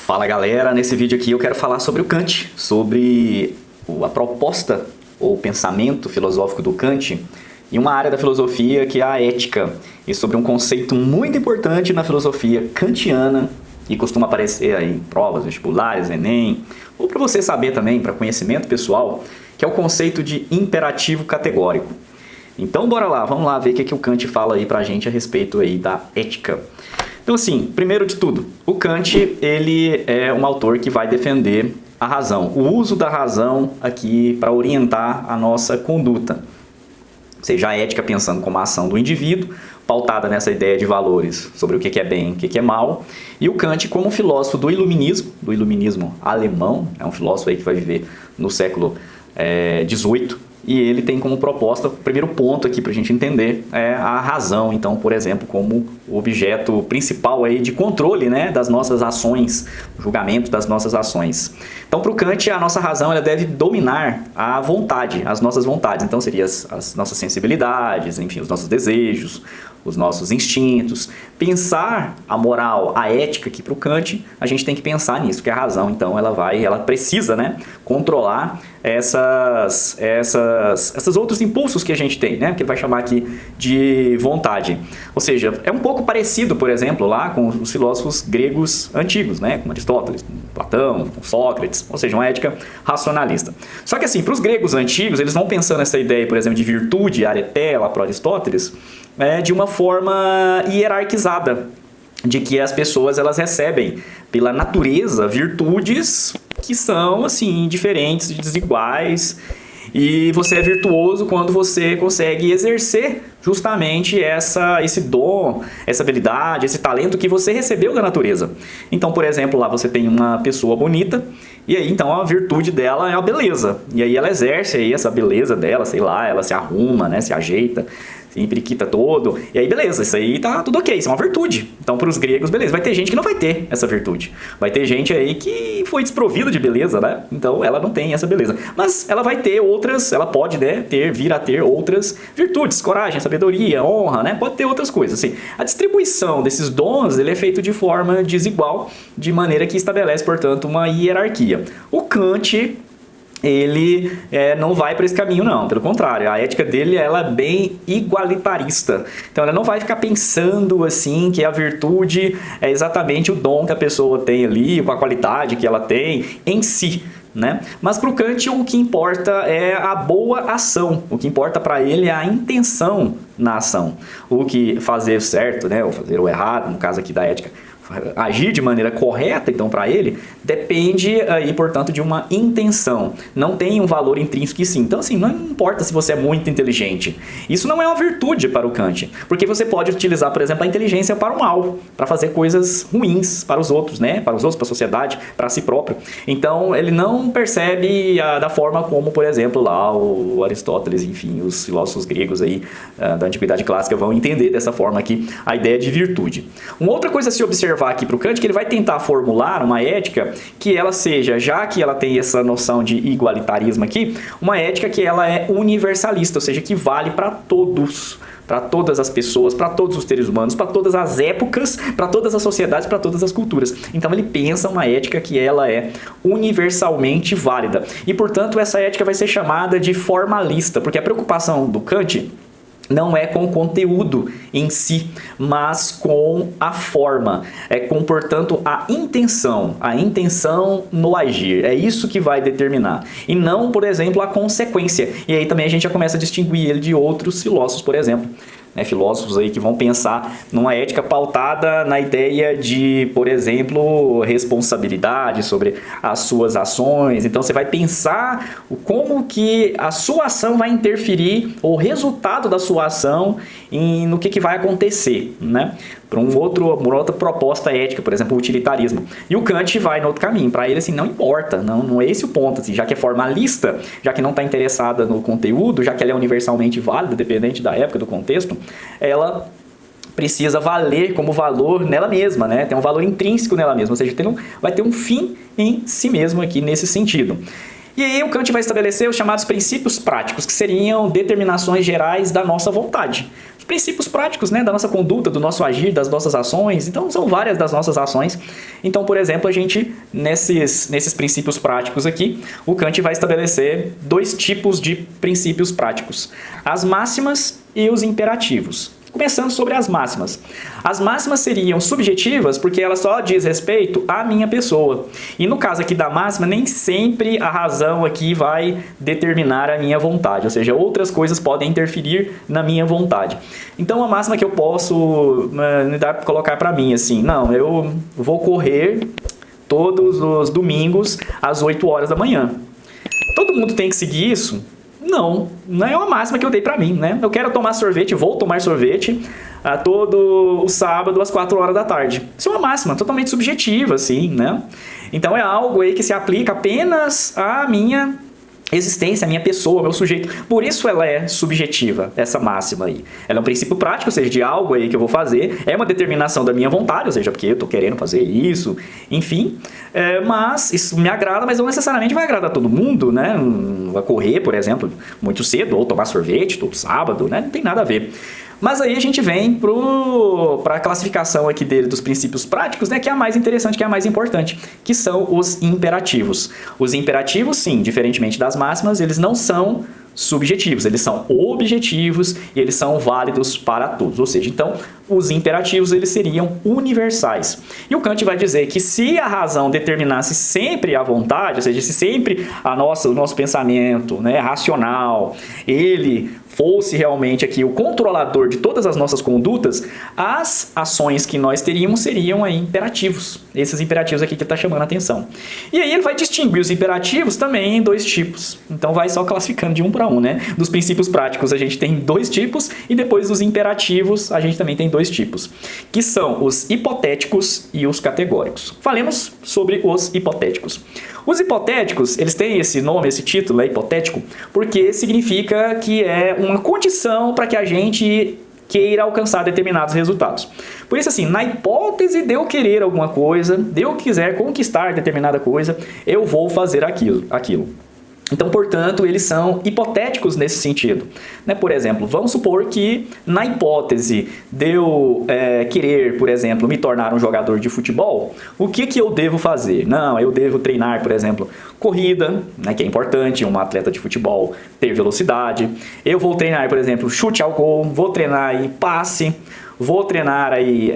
Fala galera, nesse vídeo aqui eu quero falar sobre o Kant, sobre a proposta ou pensamento filosófico do Kant em uma área da filosofia que é a ética, e sobre um conceito muito importante na filosofia kantiana e costuma aparecer aí em provas, vestibulares, Enem, ou para você saber também, para conhecimento pessoal, que é o conceito de imperativo categórico. Então bora lá, vamos lá ver o que o Kant fala aí pra gente a respeito aí da ética. Então assim, primeiro de tudo, o Kant ele é um autor que vai defender a razão, o uso da razão aqui para orientar a nossa conduta. Ou seja, a ética pensando como a ação do indivíduo, pautada nessa ideia de valores sobre o que é bem e o que é mal. E o Kant como filósofo do iluminismo alemão, é um filósofo aí que vai viver no século XVIII, e ele tem como proposta, o primeiro ponto aqui para a gente entender, é a razão, então, por exemplo, como o objeto principal aí de controle, né, das nossas ações, o julgamento das nossas ações. Então, para o Kant, a nossa razão ela deve dominar a vontade, as nossas vontades. Então, seriam as nossas sensibilidades, enfim, os nossos desejos, os nossos instintos. Pensar a moral, a ética aqui para o Kant, a gente tem que pensar nisso, que a razão, então, ela precisa, né, controlar esses outros impulsos que a gente tem, né, que ele vai chamar aqui de vontade. Ou seja, é um pouco parecido, por exemplo, lá com os filósofos gregos antigos, né, como Aristóteles, Platão, Sócrates, ou seja, uma ética racionalista. Só que assim, para os gregos antigos, eles vão pensando nessa ideia, por exemplo, de virtude, areté, lá para Aristóteles, de uma forma hierarquizada, de que as pessoas elas recebem pela natureza virtudes que são assim diferentes, desiguais, e você é virtuoso quando você consegue exercer justamente esse dom, essa habilidade, esse talento que você recebeu da natureza. Então, por exemplo, lá você tem uma pessoa bonita, e aí então a virtude dela é a beleza, e aí ela exerce aí essa beleza dela, sei lá, ela se arruma, né, se ajeita, se emperiquita todo, e aí beleza, isso aí tá tudo ok, isso é uma virtude. Então para os gregos, beleza, vai ter gente que não vai ter essa virtude, vai ter gente aí que foi desprovida de beleza, né, então ela não tem essa beleza, mas ela vai ter outras, ela pode, né, vir a ter outras virtudes, coragem, sabedoria, honra, né, pode ter outras coisas, assim. A distribuição desses dons, ele é feito de forma desigual, de maneira que estabelece, portanto, uma hierarquia. O Kant, ele não vai para esse caminho não, pelo contrário, a ética dele ela é bem igualitarista, então ela não vai ficar pensando assim que a virtude é exatamente o dom que a pessoa tem ali, com a qualidade que ela tem em si, né? Mas para o Kant o que importa é a boa ação, o que importa para ele é a intenção na ação, o que fazer certo, né, ou fazer o errado, no caso aqui da ética, agir de maneira correta, então, para ele, depende aí, portanto, de uma intenção. Não tem um valor intrínseco que sim. Então, assim, não importa se você é muito inteligente. Isso não é uma virtude para o Kant, porque você pode utilizar, por exemplo, a inteligência para o mal, para fazer coisas ruins para os outros, né? Para os outros, para a sociedade, para si próprio. Então, ele não percebe da forma como, por exemplo, lá o Aristóteles, enfim, os filósofos gregos aí da Antiguidade Clássica vão entender dessa forma aqui a ideia de virtude. Uma outra coisa a se observar aqui para o Kant, que ele vai tentar formular uma ética que ela seja, já que ela tem essa noção de igualitarismo aqui, uma ética que ela é universalista, ou seja, que vale para todos, para todas as pessoas, para todos os seres humanos, para todas as épocas, para todas as sociedades, para todas as culturas. Então ele pensa uma ética que ela é universalmente válida. E, portanto, essa ética vai ser chamada de formalista, porque a preocupação do Kant não é com o conteúdo em si, mas com a forma, com, portanto, a intenção no agir, é isso que vai determinar, e não, por exemplo, a consequência. E aí também a gente já começa a distinguir ele de outros filósofos, por exemplo, filósofos aí que vão pensar numa ética pautada na ideia de, por exemplo, responsabilidade sobre as suas ações. Então você vai pensar como que a sua ação vai interferir, ou o resultado da sua ação no que vai acontecer, né? Para uma outra proposta ética, por exemplo, o utilitarismo. E o Kant vai no outro caminho. Para ele, assim, não importa, não é esse o ponto. Assim, já que é formalista, já que não está interessada no conteúdo, já que ela é universalmente válida, dependente da época, do contexto, ela precisa valer como valor nela mesma, né? Tem um valor intrínseco nela mesma, ou seja, vai ter um fim em si mesmo aqui nesse sentido. E aí o Kant vai estabelecer os chamados princípios práticos, que seriam determinações gerais da nossa vontade. Os princípios práticos, né, da nossa conduta, do nosso agir, das nossas ações. Então, são várias das nossas ações. Então, por exemplo, a gente, nesses princípios práticos aqui, o Kant vai estabelecer dois tipos de princípios práticos: as máximas e os imperativos. Começando sobre as máximas. As máximas seriam subjetivas porque ela só diz respeito à minha pessoa. E no caso aqui da máxima, nem sempre a razão aqui vai determinar a minha vontade. Ou seja, outras coisas podem interferir na minha vontade. Então, a máxima que eu posso colocar para mim assim: não, eu vou correr todos os domingos às 8 horas da manhã. Todo mundo tem que seguir isso? Não é uma máxima que eu dei pra mim, né? Eu quero tomar sorvete, vou tomar sorvete todo o sábado às 4 horas da tarde. Isso é uma máxima totalmente subjetiva, assim, né? Então é algo aí que se aplica apenas à minha existência, a minha pessoa, meu sujeito. Por isso ela é subjetiva, essa máxima aí. Ela é um princípio prático, ou seja, de algo aí que eu vou fazer. É uma determinação da minha vontade, ou seja, porque eu estou querendo fazer isso, enfim. Mas isso me agrada, mas não necessariamente vai agradar todo mundo, né? Vai correr, por exemplo, muito cedo, ou tomar sorvete todo sábado, né? Não tem nada a ver. Mas aí a gente vem para a classificação aqui dele dos princípios práticos, né, que é a mais interessante, que é a mais importante, que são os imperativos. Os imperativos, sim, diferentemente das máximas, eles não são subjetivos, eles são objetivos e eles são válidos para todos. Ou seja, então, os imperativos eles seriam universais. E o Kant vai dizer que se a razão determinasse sempre a vontade, ou seja, se sempre o nosso pensamento, né, racional, ele fosse realmente aqui o controlador de todas as nossas condutas, as ações que nós teríamos seriam aí imperativos. Esses imperativos aqui que ele está chamando a atenção. E aí ele vai distinguir os imperativos também em dois tipos. Então vai só classificando de um para um, né? Dos princípios práticos a gente tem dois tipos e depois dos imperativos a gente também tem dois tipos, que são os hipotéticos e os categóricos. Falemos sobre os hipotéticos. Os hipotéticos, eles têm esse nome, esse título, hipotético, porque significa que é uma condição para que a gente queira alcançar determinados resultados. Por isso, assim, na hipótese de eu querer alguma coisa, de eu quiser conquistar determinada coisa, eu vou fazer aquilo. Então, portanto, eles são hipotéticos nesse sentido. Né? Por exemplo, vamos supor que na hipótese de eu querer, por exemplo, me tornar um jogador de futebol, o que eu devo fazer? Não, eu devo treinar, por exemplo, corrida, né, que é importante, um atleta de futebol ter velocidade. Eu vou treinar, por exemplo, chute ao gol, vou treinar aí passe, vou treinar aí...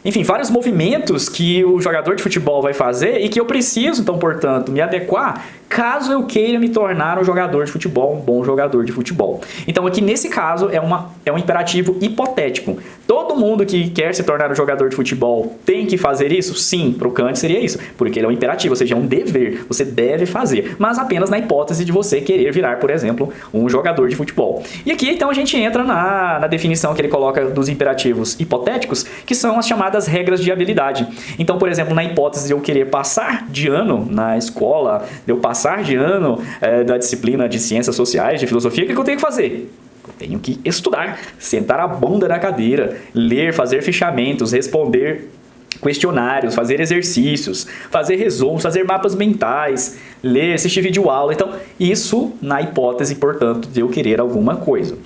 Enfim, vários movimentos que o jogador de futebol vai fazer e que eu preciso, então, portanto, me adequar caso eu queira me tornar um jogador de futebol, um bom jogador de futebol. Então, aqui nesse caso, é um imperativo hipotético. Todo mundo que quer se tornar um jogador de futebol tem que fazer isso? Sim, para o Kant seria isso, porque ele é um imperativo, ou seja, é um dever, você deve fazer, mas apenas na hipótese de você querer virar, por exemplo, um jogador de futebol. E aqui, então, a gente entra na definição que ele coloca dos imperativos hipotéticos, que são as chamadas regras de habilidade. Então, por exemplo, na hipótese de eu querer passar de ano na escola, de eu passar de ano da disciplina de ciências sociais, de filosofia, o que eu tenho que fazer? Eu tenho que estudar, sentar a bunda na cadeira, ler, fazer fichamentos, responder questionários, fazer exercícios, fazer resumos, fazer mapas mentais, ler, assistir videoaula. Então, isso na hipótese, portanto, de eu querer alguma coisa.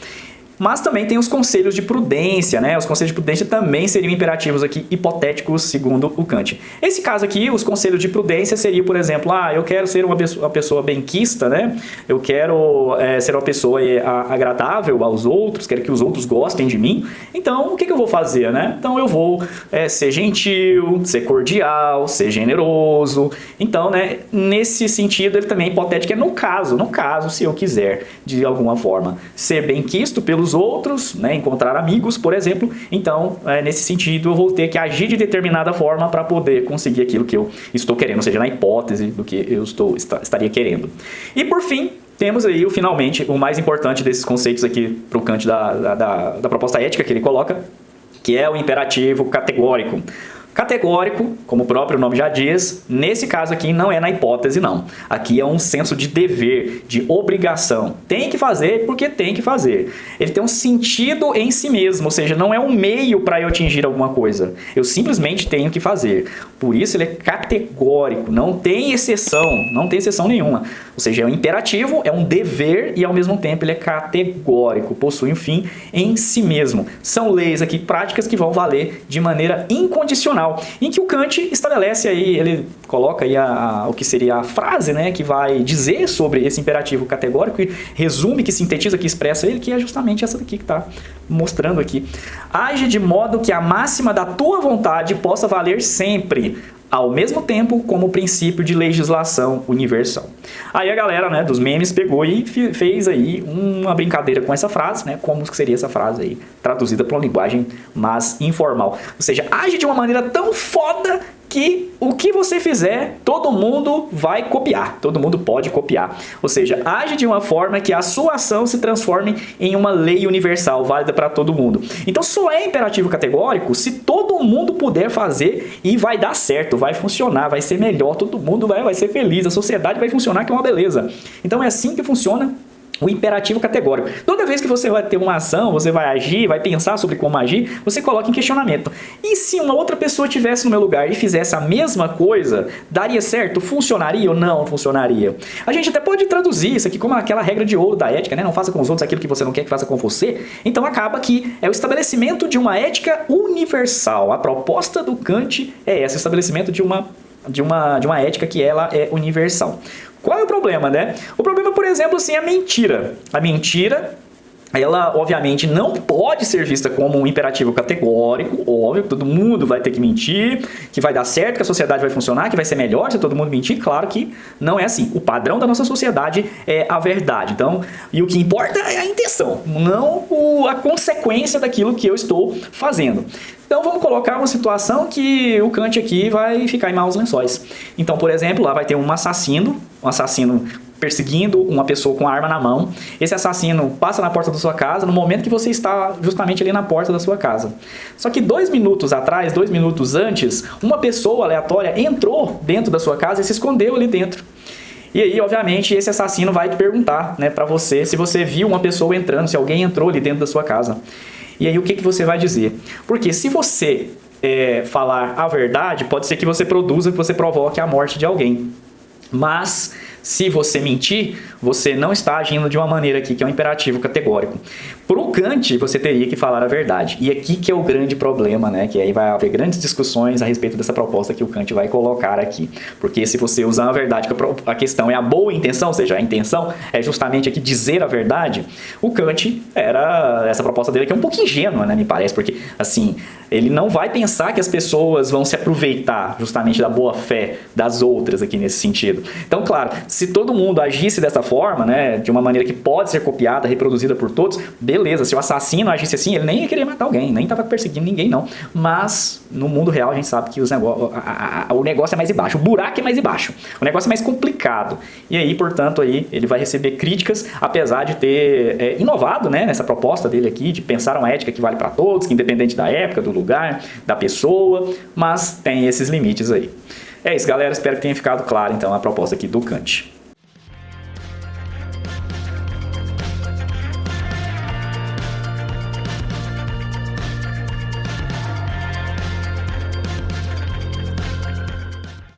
Mas também tem os conselhos de prudência, né? Os conselhos de prudência também seriam imperativos aqui, hipotéticos, segundo o Kant. Esse caso aqui, os conselhos de prudência seria, por exemplo, eu quero ser uma pessoa benquista, né? Eu quero ser uma pessoa agradável aos outros, quero que os outros gostem de mim. Então, o que eu vou fazer, né? Então, eu vou ser gentil, ser cordial, ser generoso. Então, né, nesse sentido, ele também é hipotético, é no caso, se eu quiser, de alguma forma, ser benquisto pelos outros, né, encontrar amigos, por exemplo. Então, nesse sentido, eu vou ter que agir de determinada forma para poder conseguir aquilo que eu estou querendo, ou seja, na hipótese do que eu estaria querendo. E, por fim, temos aí, finalmente, o mais importante desses conceitos aqui para o Kant da proposta ética que ele coloca, que é o imperativo categórico. Categórico, como o próprio nome já diz, nesse caso aqui não é na hipótese não. Aqui é um senso de dever, de obrigação. Tem que fazer porque tem que fazer. Ele tem um sentido em si mesmo, ou seja, não é um meio para eu atingir alguma coisa. Eu simplesmente tenho que fazer. Por isso ele é categórico, não tem exceção nenhuma. Ou seja, é um imperativo, é um dever e ao mesmo tempo ele é categórico, possui um fim em si mesmo. São leis aqui práticas que vão valer de maneira incondicional, em que o Kant estabelece aí, ele coloca aí o que seria a frase, né, que vai dizer sobre esse imperativo categórico e resume, que sintetiza, que expressa ele, que é justamente essa daqui que está mostrando aqui. Age de modo que a máxima da tua vontade possa valer sempre, ao mesmo tempo como princípio de legislação universal. Aí a galera, né, dos memes pegou e fez aí uma brincadeira com essa frase, né, como seria essa frase aí, traduzida para uma linguagem mais informal. Ou seja, age de uma maneira tão foda que o que você fizer, todo mundo vai copiar, todo mundo pode copiar. Ou seja, age de uma forma que a sua ação se transforme em uma lei universal, válida para todo mundo. Então só é imperativo categórico se todo mundo puder fazer e vai dar certo, vai funcionar, vai ser melhor, todo mundo vai ser feliz, a sociedade vai funcionar, que é uma beleza. Então é assim que funciona o imperativo categórico. Toda vez que você vai ter uma ação, você vai agir, vai pensar sobre como agir, você coloca em questionamento. E se uma outra pessoa estivesse no meu lugar e fizesse a mesma coisa, daria certo? Funcionaria ou não funcionaria? A gente até pode traduzir isso aqui como aquela regra de ouro da ética, né? Não faça com os outros aquilo que você não quer que faça com você. Então acaba que é o estabelecimento de uma ética universal. A proposta do Kant é esse, o estabelecimento de uma ética que ela é universal. Qual é o problema, né? O problema, por exemplo, assim, é a mentira. A mentira, ela obviamente não pode ser vista como um imperativo categórico, óbvio que todo mundo vai ter que mentir, que vai dar certo, que a sociedade vai funcionar, que vai ser melhor se todo mundo mentir. Claro que não é assim. O padrão da nossa sociedade é a verdade. Então, e o que importa é a intenção, não a consequência daquilo que eu estou fazendo. Então vamos colocar uma situação que o Kant aqui vai ficar em maus lençóis. Então, por exemplo, lá vai ter um assassino perseguindo uma pessoa com a arma na mão. Esse assassino passa na porta da sua casa no momento que você está justamente ali na porta da sua casa. Só que 2 minutos atrás, 2 minutos antes, uma pessoa aleatória entrou dentro da sua casa e se escondeu ali dentro. E aí, obviamente, esse assassino vai te perguntar, né, para você se você viu uma pessoa entrando, se alguém entrou ali dentro da sua casa. E aí, o que você vai dizer? Porque se você falar a verdade, pode ser que você produza, que você provoque a morte de alguém. Mas se você mentir, você não está agindo de uma maneira aqui que é um imperativo categórico. Para o Kant, você teria que falar a verdade. E aqui que é o grande problema, né? Que aí vai haver grandes discussões a respeito dessa proposta que o Kant vai colocar aqui. Porque se você usar a verdade, a questão é a boa intenção, ou seja, a intenção é justamente aqui dizer a verdade, o Kant essa proposta dele aqui é um pouco ingênua, né? Me parece, porque assim, ele não vai pensar que as pessoas vão se aproveitar justamente da boa fé das outras aqui nesse sentido. Então, claro, se todo mundo agisse dessa forma, né, de uma maneira que pode ser copiada, reproduzida por todos, beleza. Se o assassino agisse assim, ele nem ia querer matar alguém, nem estava perseguindo ninguém, não. Mas no mundo real a gente sabe que o negócio é mais embaixo, o buraco é mais embaixo, o negócio é mais complicado. E aí, portanto, aí ele vai receber críticas, apesar de ter inovado, né, nessa proposta dele aqui, de pensar uma ética que vale para todos, que independente da época, do lugar, da pessoa, mas tem esses limites aí. É isso, galera. Espero que tenha ficado claro, então, a proposta aqui do Kant.